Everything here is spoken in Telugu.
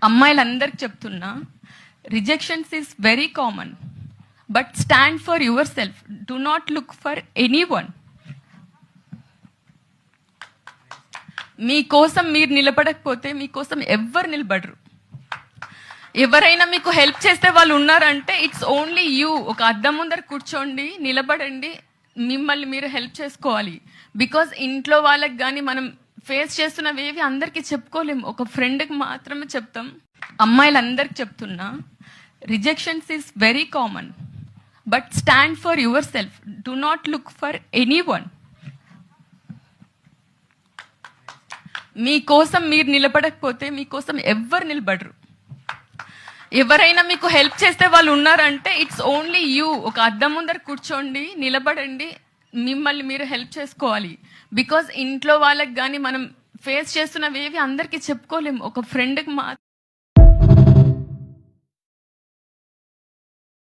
అమ్మాయిలందరికి చెప్తున్నా, rejections is very common, but stand for your self. Do not look for anyone. మీకోసం మీరు నిలబడకపోతే మీకోసం ఎవ్వరు నిలబడరు. ఎవరైనా మీకు హెల్ప్ చేస్తే వాళ్ళు ఉన్నారంటే ఇట్స్ ఓన్లీ యూ. ఒక అద్దం ముందర కూర్చోండి, నిలబడండి, మిమ్మల్ని మీరు హెల్ప్ చేసుకోవాలి. బికాజ్ ఇంట్లో వాళ్ళకి కానీ మనం ఫేస్ చేస్తున్నవేవి అందరికీ చెప్పుకోలేము, ఒక ఫ్రెండ్కి మాత్రమే చెప్తాం. అమ్మాయిలందరికి చెప్తున్నా, rejections is very common, but stand for your self. Do not look for anyone. మీకోసం మీరు నిలబడకపోతే మీకోసం ఎవ్వరు నిలబడరు. ఎవరైనా మీకు హెల్ప్ చేస్తే వాళ్ళు ఉన్నారంటే ఇట్స్ ఓన్లీ యూ. ఒక అద్దం ముందర కూర్చోండి, నిలబడండి, మిమ్మల్ని మీరు హెల్ప్ చేసుకోవాలి. బికాజ్ ఇంట్లో వాళ్ళకి కానీ మనం ఫేస్ చేస్తున్నవేవి అందరికీ చెప్పుకోలేము, ఒక ఫ్రెండ్కి మాత్రం